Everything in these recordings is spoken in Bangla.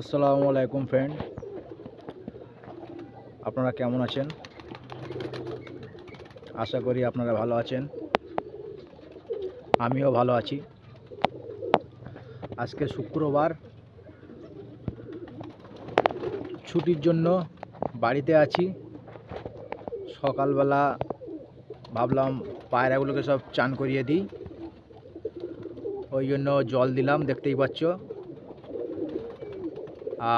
আসসালামু আলাইকুম ফ্রেন্ড, আপনারা কেমন আছেন? আশা করি আপনারা ভালো আছেন। আমিও ভালো আছি। আজকে শুক্রবার, ছুটির জন্য বাড়িতে আছি। সকালবেলা ভাবলাম পায়রাগুলোকে সব চান করিয়ে দিই, ওই জন্য জল দিলাম, দেখতেই পাচ্ছ।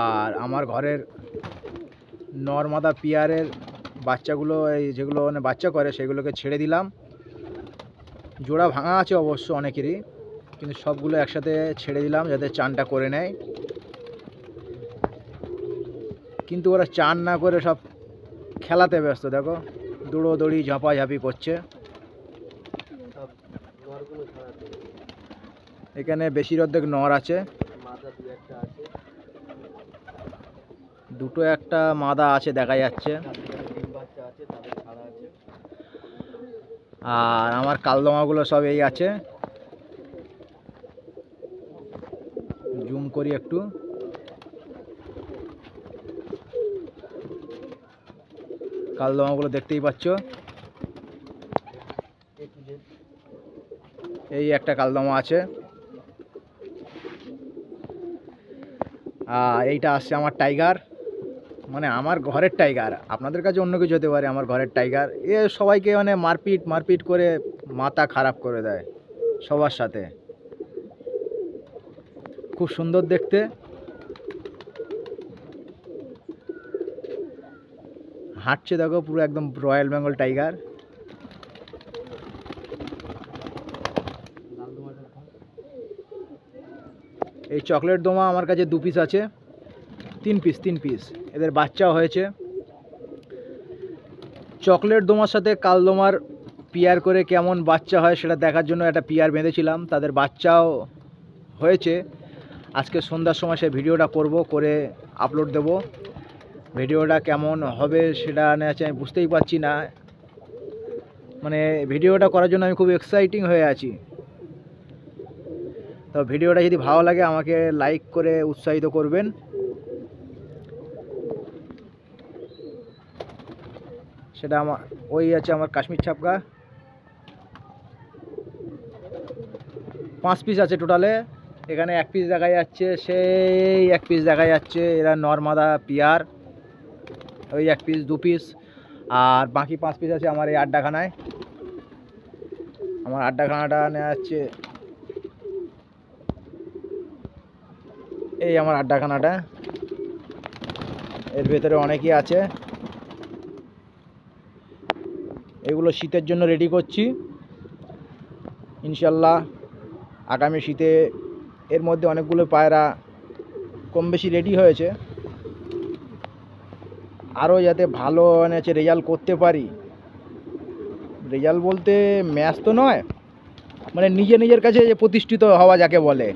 আর আমার ঘরের নর্মাদা পিয়ারের বাচ্চাগুলো, এই যেগুলো মানে বাচ্চা করে, সেগুলোকে ছেড়ে দিলাম। জোড়া ভাঙা আছে অবশ্য অনেকেরই, কিন্তু সবগুলো একসাথে ছেড়ে দিলাম যাতে চানটা করে নেয়। কিন্তু ওরা চান না করে সব খেলাতে ব্যস্ত, দেখো দৌড়োদৌড়ি ঝাঁপাঝাঁপি করছে। এখানে বেশির অর্ধেক নর আছে, দুটো একটা মাদা আছে দেখা যাচ্ছে। আর আমার কালদমাগুলো সব এই আছে, জুম করি একটু। কালদমাগুলো দেখতেই পাচ্ছ, এই একটা কালদমা আছে। এইটা আসছে আমার টাইগার, মানে আমার ঘরের টাইগার। আপনাদের কাছে অন্য কিছু হতে পারে, আমার ঘরের টাইগার। এ সবাইকে মানে মারপিট করে মাথা খারাপ করে দেয় সবার সাথে। খুব সুন্দর দেখতে। হাঁটছে দেখো, পুরো একদম রয়্যাল বেঙ্গল টাইগার। এই চকলেট দোমা আমার কাছে 2 পিস আছে, 3 পিস। এদের বাচ্চাও হয়েছে। চকলেট দোমার সাথে কালদোমার পিয়ার করে কেমন বাচ্চা হয় সেটা দেখার জন্য একটা পিয়ার বেঁধেছিলাম, তাদের বাচ্চাও হয়েছে। আজকে সন্ধ্যার সময় সে ভিডিওটা করে আপলোড দেব। ভিডিওটা কেমন হবে সেটা আমি বুঝতেই পারছি না, মানে ভিডিওটা করার জন্য আমি খুব এক্সাইটিং হয়ে আছি। তো ভিডিওটা যদি ভালো লাগে আমাকে লাইক করে উৎসাহিত করবেন। সেটা আমার ওই আছে, আমার কাশ্মীর ছাপকা 5 পিস আছে টোটালে। এখানে 1 পিস দেখা যাচ্ছে, সেই 1 পিস দেখা যাচ্ছে। এরা নর্মাদা পিয়ার, ওই 1 পিস 2 পিস। আর বাকি 5 পিস আছে আমার এই আড্ডাখানায়। আমার আড্ডাখানাটা নেওয়া যাচ্ছে, এই আমার আড্ডাখানাটা। এর ভেতরে অনেকই আছে। এগুলো শীতের জন্য রেডি করছি ইনশাল্লাহ। আগামী শীতে এর মধ্যে অনেকগুলো পায়রা কম বেশি রেডি হয়েছে। আরও যাতে ভালো রেজাল্ট করতে পারি, রেজাল্ট বলতে ম্যাচ তো নয়, মানে নিজের কাছে যে প্রতিষ্ঠিত হওয়া যাকে বলে,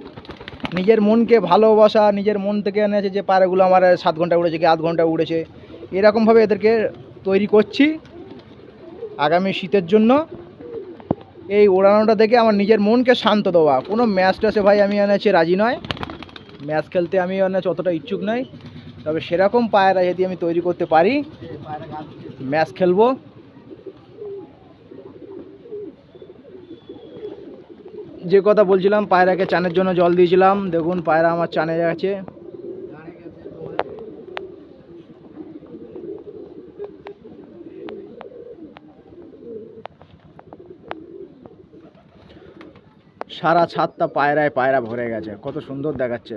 নিজের মনকে ভালোবাসা, নিজের মন থেকে এনেছে যে পায়রাগুলো আমার 7 ঘন্টা উড়েছে কি 8 ঘন্টা উড়েছে, এরকমভাবে এদেরকে তৈরি করছি আগামী শীতের জন্য। এই ওড়ানোটা দেখে আমার নিজের মনকে শান্ত দেওয়া। কোনো ম্যাচ ট্যাচে ভাই আমি রাজি নয়, ম্যাচ খেলতে আমি অতটা ইচ্ছুক নই। তবে সেরকম পায়রা যদি আমি তৈরি করতে পারি, ম্যাচ খেলবো। যে কথা বলছিলাম, পায়রাকে চানের জন্য জল দিয়েছিলাম, দেখুন পায়রা আমার চানে গেছে। সারা ছাদটা পায়রায় পায়রা ভরে গেছে, কত সুন্দর দেখাচ্ছে।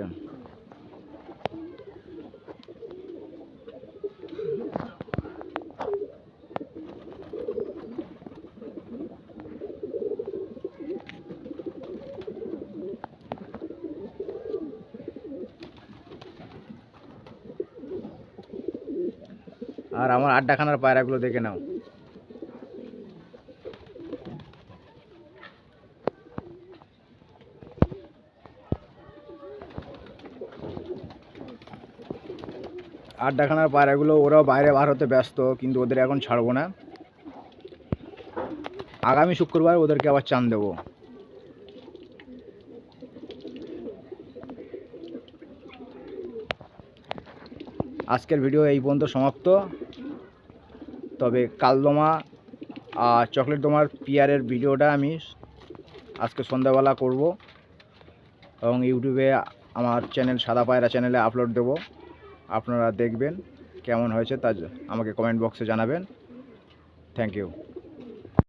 আর আমার আড্ডাখানার পায়রাগুলো দেখে নাও। আড্ডাখানার পায়রাগুলো ওরাও বাইরে বার হতে ব্যস্ত, কিন্তু ওদের এখন ছাড়বো না। আগামী শুক্রবার ওদেরকে আবার চান দেবো। আজকের ভিডিও এই পর্যন্ত সমাপ্ত। তবে কালদমা আর চকলেট দমার পিয়ারের ভিডিওটা আমি আজকে সন্ধ্যাবেলা করব এবং ইউটিউবে আমার চ্যানেল সাদা পায়রা চ্যানেলে আপলোড দেব। আপনারা দেখবেন কেমন হয়েছে তা আমাকে কমেন্ট বক্সে জানাবেন। Thank you.